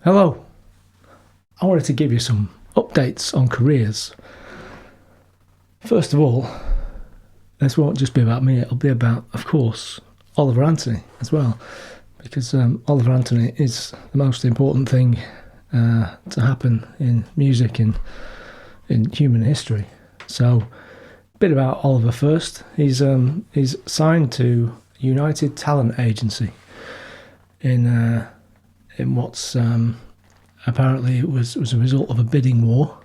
Hello. I wanted to give you some updates on careers. First of all, this won't just be about me, it'll be about, of course, Oliver Anthony as well, because Oliver Anthony is the most important thing to happen in music and in human history. So, a bit about Oliver first. He's signed to United Talent Agency in what's apparently it was a result of a bidding war,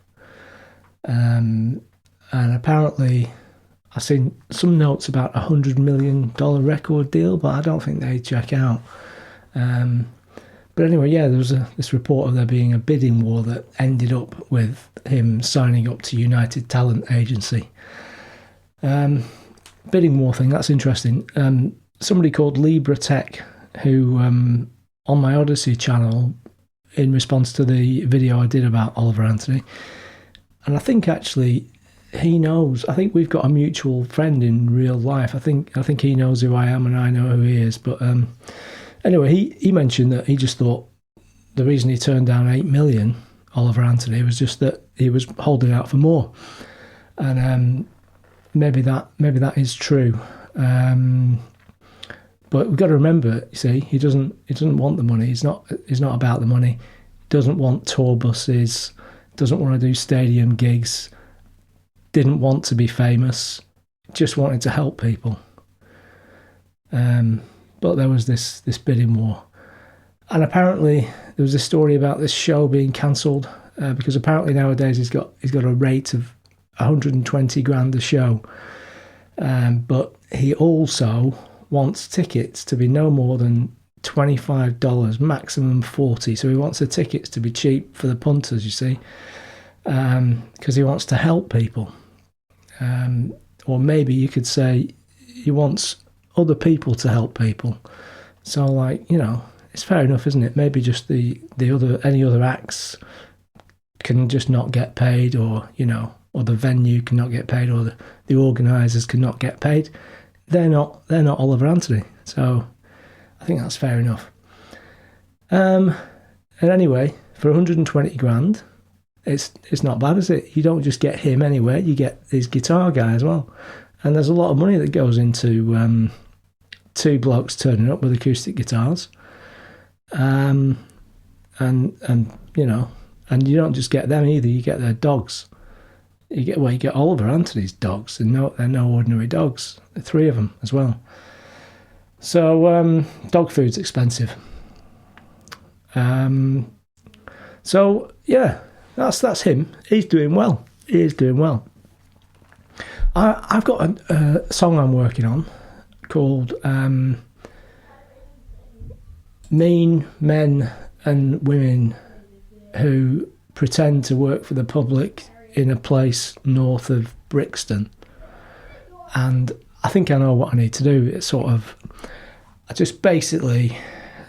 and apparently I've seen some notes about $100 million record deal, but I don't think they check out. But anyway, yeah, there was this report of there being a bidding war that ended up with him signing up to United Talent Agency. Bidding war thing, that's interesting. Somebody called Libra Tech, who on my Odysee channel, in response to the video I did about Oliver Anthony, and I think actually he knows. I think we've got a mutual friend in real life. I think he knows who I am and I know who he is. But anyway, he mentioned that he just thought the reason he turned down 8 million, Oliver Anthony, was just that he was holding out for more, and maybe that is true. But we've got to remember, you see, he doesn't want the money. He's not about the money. He doesn't want tour buses. Doesn't want to do stadium gigs. Didn't want to be famous. Just wanted to help people. But there was this bidding war, and apparently there was a story about this show being cancelled because apparently nowadays he's got a rate of 120 grand a show, but he also wants tickets to be no more than $25, maximum 40. So he wants the tickets to be cheap for the punters, you see, because he wants to help people. Or maybe you could say he wants other people to help people. So, like, you know, it's fair enough, isn't it? Maybe just any other acts can just not get paid, or, you know, or the venue cannot get paid, or the organisers cannot get paid. They're not Oliver Anthony, so I think that's fair enough. And anyway, for 120 grand, it's not bad, is it? You don't just get him anywhere; you get his guitar guy as well. And there's a lot of money that goes into two blokes turning up with acoustic guitars, and you know, and you don't just get them either; you get their dogs. You get Oliver Anthony's dogs, and they're no ordinary dogs. 3 of them as well. So dog food's expensive. So yeah, that's him. He's doing well. He is doing well. I've got a song I'm working on called "Mean Men and Women Who Pretend to Work for the Public in a Place North of Brixton." And I think I know what I need to do. It's I just basically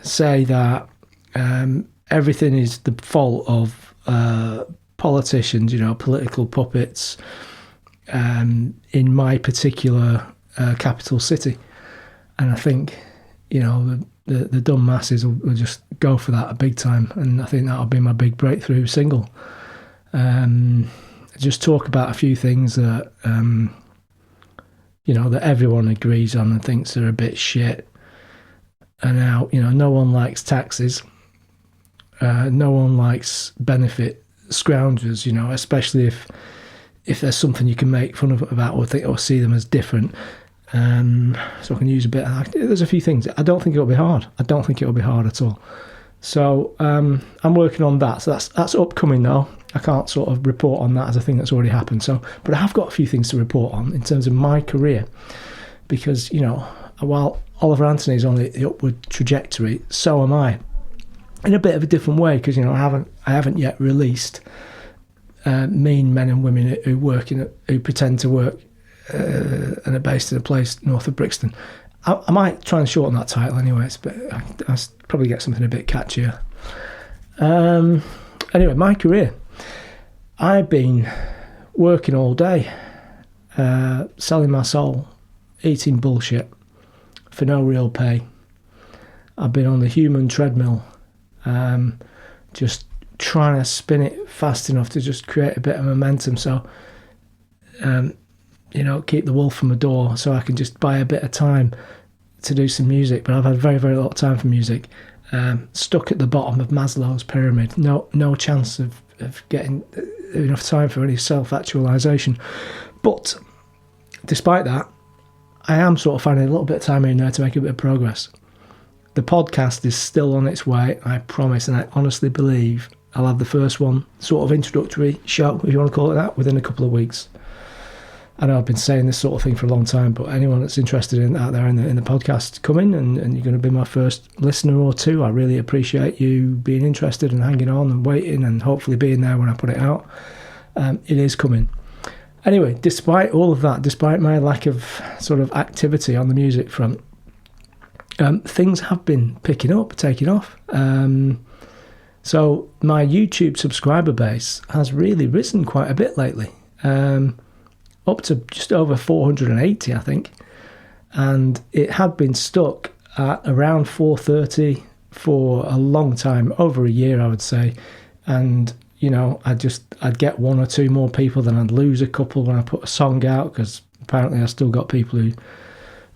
say that everything is the fault of politicians, you know, political puppets in my particular capital city. And I think, you know, the dumb masses will just go for that a big time. And I think that'll be my big breakthrough single. Just talk about a few things that you know, that everyone agrees on and thinks are a bit shit. And now, you know, no one likes taxes. No one likes benefit scroungers, you know, especially if there's something you can make fun of about or see them as different. So I can use a bit of, there's a few things. I don't think it'll be hard. I don't think it'll be hard at all. So I'm working on that. So that's upcoming though. I can't sort of report on that as a thing that's already happened. So, but I have got a few things to report on in terms of my career, because, you know, while Oliver Anthony's on the upward trajectory, so am I, in a bit of a different way, because, you know, I haven't yet released "Mean Men and Women who Pretend to Work and are Based in a Place North of Brixton." I might try and shorten that title anyways, but I'll probably get something a bit catchier. Anyway, my career. I've been working all day, selling my soul, eating bullshit for no real pay. I've been on the human treadmill, just trying to spin it fast enough to just create a bit of momentum. So, keep the wolf from the door, so I can just buy a bit of time to do some music. But I've had very, very little time for music. Stuck at the bottom of Maslow's pyramid. No chance of getting enough time for any self-actualization. But despite that, I am sort of finding a little bit of time in there to make a bit of progress. The podcast is still on its way, I promise, and I honestly believe I'll have the first one, sort of introductory show, if you want to call it that, within a couple of weeks. I know I've been saying this sort of thing for a long time, but anyone that's interested in out there in the podcast, come in and you're going to be my first listener or two. I really appreciate you being interested and hanging on and waiting and hopefully being there when I put it out. It is coming. Anyway, despite all of that, despite my lack of sort of activity on the music front, things have been picking up, taking off. So my YouTube subscriber base has really risen quite a bit lately. Up to just over 480, I think. And it had been stuck at around 430 for a long time, over a year, I would say. And, I'd get one or two more people, then I'd lose a couple when I put a song out, because apparently I still got people who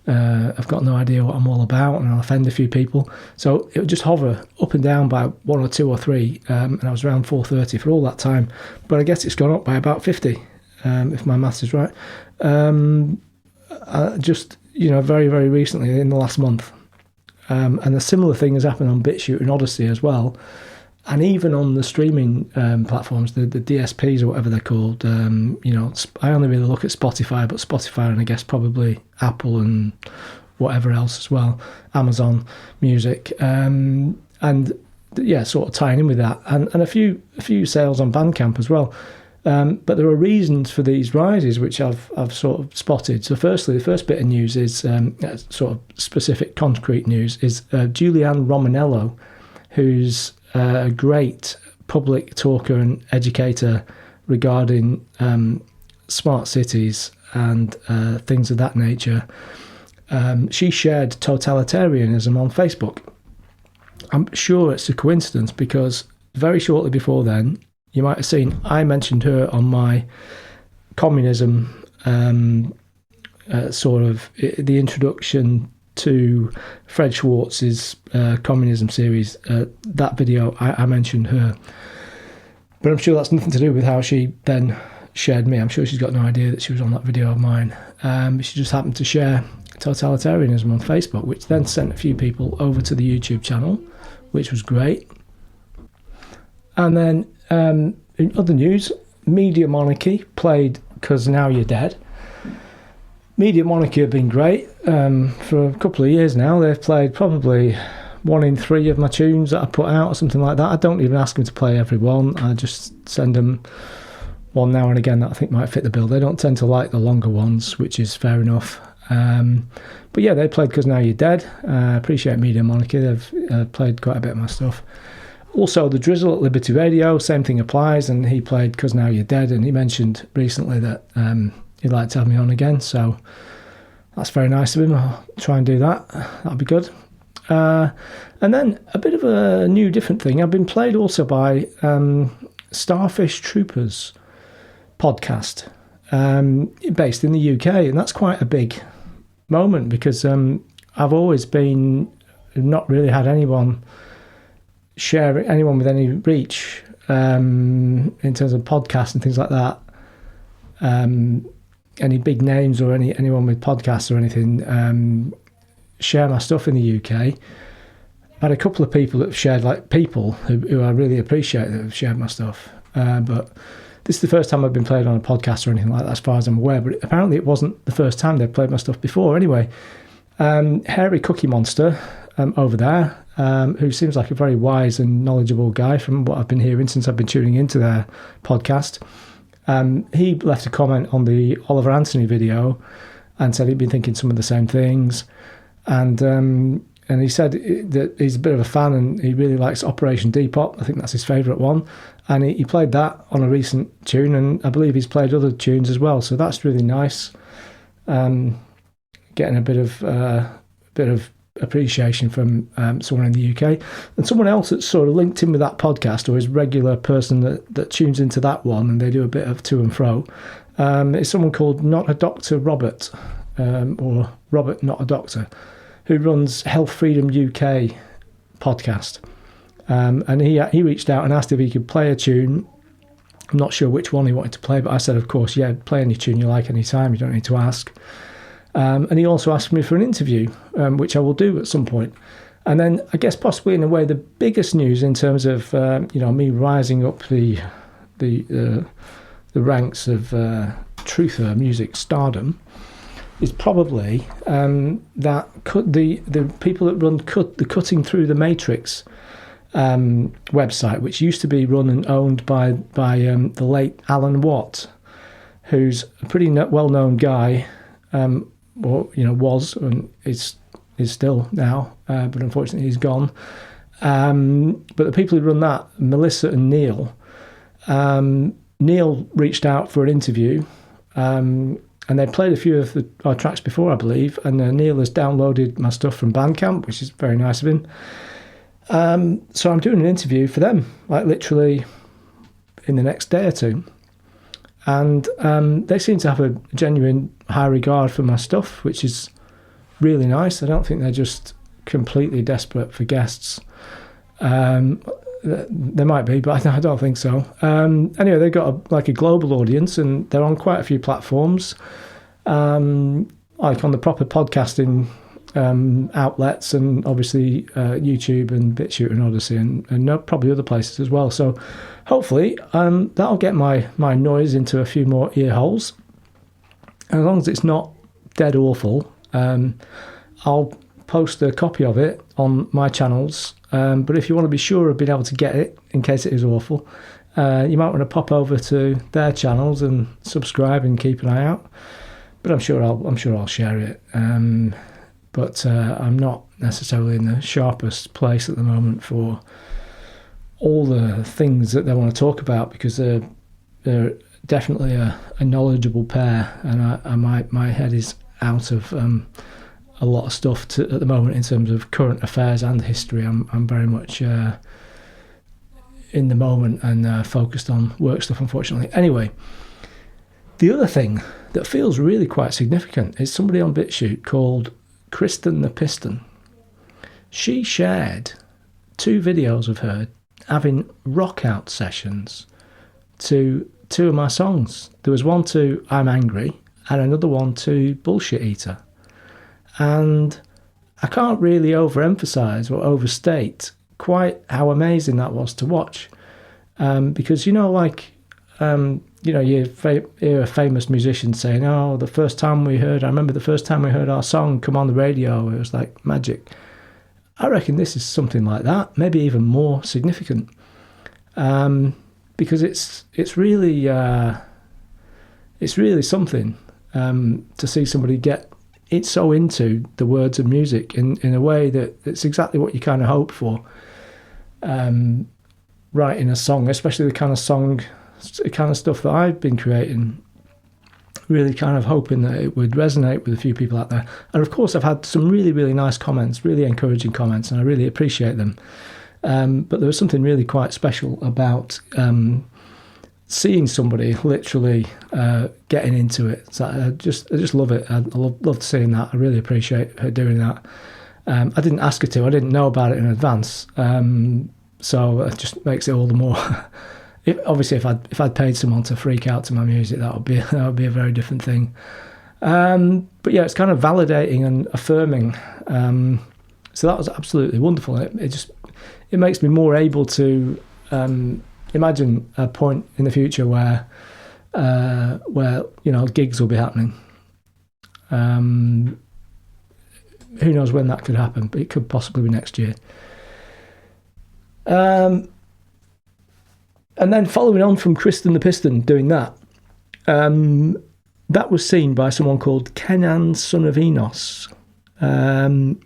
have got no idea what I'm all about, and I'll offend a few people. So it would just hover up and down by one or two or three, and I was around 430 for all that time. But I guess it's gone up by about 50. If my maths is right. Just, very, very recently, in the last month. And a similar thing has happened on Bitchute and Odysee as well. And even on the streaming platforms, the DSPs or whatever they're called, I only really look at Spotify, but Spotify and I guess probably Apple and whatever else as well, Amazon Music. Sort of tying in with that. And a few sales on Bandcamp as well. But there are reasons for these rises, which I've sort of spotted. So firstly, the first bit of news is sort of specific concrete news, is Julianne Romanello, who's a great public talker and educator regarding smart cities and things of that nature. She shared totalitarianism on Facebook. I'm sure it's a coincidence, because very shortly before then, you might have seen, I mentioned her on my communism, sort of the introduction to Fred Schwartz's communism series. That video, I mentioned her. But I'm sure that's nothing to do with how she then shared me. I'm sure she's got no idea that she was on that video of mine. She just happened to share totalitarianism on Facebook, which then sent a few people over to the YouTube channel, which was great. And then in other news, Media Monarchy played 'Cause Now You're Dead. Media Monarchy have been great for a couple of years now. They've played probably 1 in 3 of my tunes that I put out or something like that. I don't even ask them to play every one. I just send them one now and again that I think might fit the bill. They don't tend to like the longer ones, which is fair enough. But yeah, they played 'Cause Now You're Dead. I appreciate Media Monarchy. They've played quite a bit of my stuff. Also, the Drizzle at Liberty Radio, same thing applies, and he played 'Cause Now You're Dead, and he mentioned recently that he'd like to have me on again, so that's very nice of him. I'll try and do that. That'll be good. And then a bit of a new, different thing. I've been played also by Starfish Troopers podcast, based in the UK, and that's quite a big moment, because I've always not really had anyone with any reach in terms of podcasts and things like that. Any big names or anyone with podcasts or anything share my stuff in the UK. I've had a couple of people that have shared, like people who I really appreciate, that have shared my stuff. But this is the first time I've been played on a podcast or anything like that, as far as I'm aware. But apparently it wasn't the first time they've played my stuff before. Anyway, Hairy Cookie Monster over there, who seems like a very wise and knowledgeable guy from what I've been hearing since I've been tuning into their podcast. He left a comment on the Oliver Anthony video and said he'd been thinking some of the same things. And he said that he's a bit of a fan and he really likes Operation Depop. I think that's his favourite one. And he played that on a recent tune, and I believe he's played other tunes as well. So that's really nice. Getting a bit of appreciation from someone in the UK. And someone else that's sort of linked in with that podcast, or is a regular person that tunes into that one, and they do a bit of to and fro, is someone called Not a Doctor Robert, or Robert Not a Doctor, who runs Health Freedom UK podcast. And he reached out and asked if he could play a tune. I'm not sure which one he wanted to play, but I said, of course, yeah, play any tune you like any time. You don't need to ask. And he also asked me for an interview, which I will do at some point. And then I guess possibly in a way the biggest news in terms of me rising up the ranks of truther music stardom is probably that the people that run the Cutting Through the Matrix website, which used to be run and owned by the late Alan Watt, who's a pretty well-known guy. Was and is still now, but unfortunately he's gone. But the people who run that, Melissa and Neil, Neil reached out for an interview, and they played a few of our tracks before, I believe, and Neil has downloaded my stuff from Bandcamp, which is very nice of him. So I'm doing an interview for them, like literally in the next day or two. And they seem to have a genuine high regard for my stuff, which is really nice. I don't think they're just completely desperate for guests. They might be, but I don't think so. Anyway, they've got a global audience, and they're on quite a few platforms, like on the proper podcasting outlets, and obviously YouTube and Bitchute and Odysee, and probably other places as well. So hopefully that'll get my noise into a few more ear holes. And as long as it's not dead awful, I'll post a copy of it on my channels. But if you want to be sure of being able to get it in case it is awful, you might want to pop over to their channels and subscribe and keep an eye out. But I'm sure I'll share it. But I'm not necessarily in the sharpest place at the moment for all the things that they want to talk about, because they're definitely a knowledgeable pair, and my head is out of a lot of stuff at the moment in terms of current affairs and history. I'm very much in the moment and focused on work stuff, unfortunately. Anyway, the other thing that feels really quite significant is somebody on BitChute called Kristen The Piston. She shared 2 videos of her having rock out sessions to 2 of my songs. There was one to I'm Angry and another one to Bullshit Eater. And I can't really overemphasize or overstate quite how amazing that was to watch. Because, you hear a famous musician saying, I remember the first time we heard our song come on the radio, it was like magic. I reckon this is something like that, maybe even more significant. Because it's really something to see somebody get it so into the words of music in a way that it's exactly what you kind of hope for. Writing a song, especially the kind of stuff that I've been creating, really kind of hoping that it would resonate with a few people out there. And of course, I've had some really, really nice comments, really encouraging comments, and I really appreciate them. But there was something really quite special about seeing somebody literally getting into it. So I just love it. I loved seeing that. I really appreciate her doing that. I didn't ask her to. I didn't know about it in advance. So it just makes it all the more. Obviously, if I'd paid someone to freak out to my music, that would be a very different thing. But yeah, it's kind of validating and affirming. So that was absolutely wonderful. It makes me more able to imagine a point in the future where gigs will be happening. Who knows when that could happen, but it could possibly be next year. And then following on from Kristen The Piston doing that, that was seen by someone called Kenan Son of Enos. And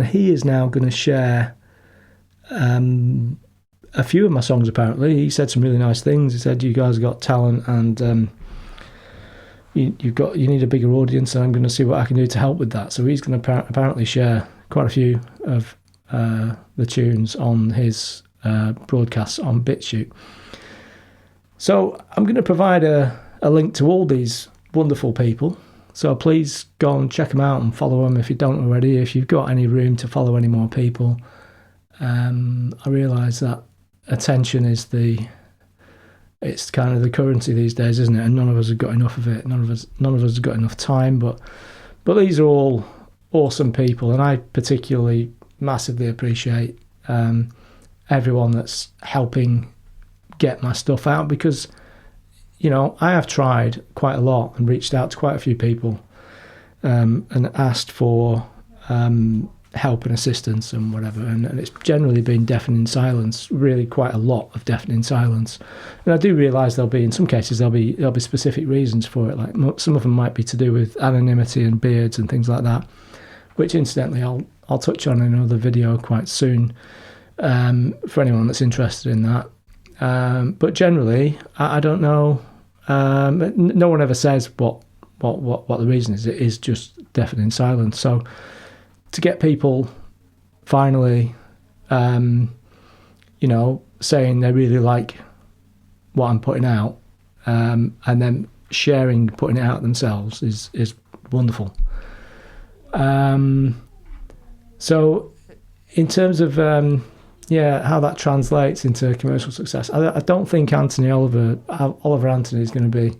he is now going to share a few of my songs, apparently. He said some really nice things. He said, you guys have got talent, and you need a bigger audience, and I'm going to see what I can do to help with that. So he's going to apparently share quite a few of the tunes on his broadcasts on Bitchute. So I'm going to provide a link to all these wonderful people. So please go and check them out and follow them if you don't already. If you've got any room to follow any more people, I realise that attention is it's kind of the currency these days, isn't it? And none of us have got enough of it. None of us have got enough time. But these are all awesome people, and I particularly massively appreciate everyone that's helping get my stuff out, because I have tried quite a lot and reached out to quite a few people and asked for help and assistance and whatever, and it's generally been deafening silence, really quite a lot of deafening silence. And I do realise in some cases there'll be specific reasons for it, like some of them might be to do with anonymity and beards and things like that, which incidentally I'll touch on in another video quite soon for anyone that's interested in that. But generally, I don't know. No one ever says what the reason is. It is just deafening silence. So to get people finally, saying they really like what I'm putting out, and then putting it out themselves is wonderful. So in terms of how that translates into commercial success, I don't think Oliver Anthony is going to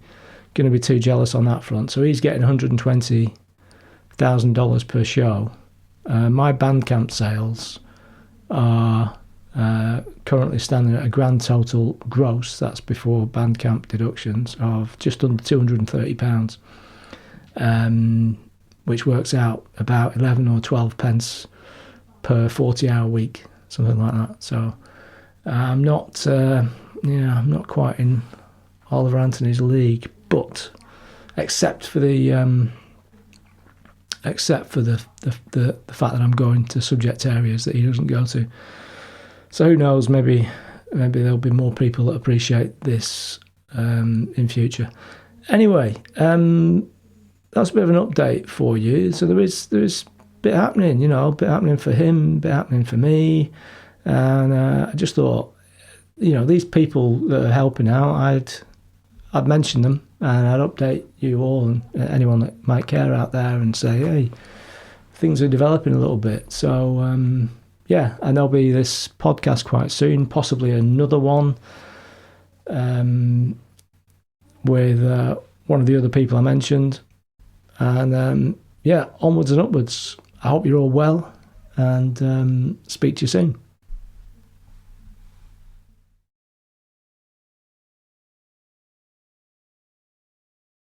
be too jealous on that front. So he's getting $120,000 per show. My Bandcamp sales are currently standing at a grand total gross, that's before Bandcamp deductions, of just under £230, which works out about 11 or 12 pence per 40-hour week, something like that. So I'm not quite in Oliver Anthony's league, but except for the fact that I'm going to subject areas that he doesn't go to. So who knows? Maybe there'll be more people that appreciate this in future. Anyway, that's a bit of an update for you. So there is a bit happening, a bit happening for him, a bit happening for me, and I just thought, these people that are helping out, I'd mention them and I'd update you all and anyone that might care out there and say, hey, things are developing a little bit. So and there'll be this podcast quite soon, possibly another one with one of the other people I mentioned. And onwards and upwards. I hope you're all well, and speak to you soon.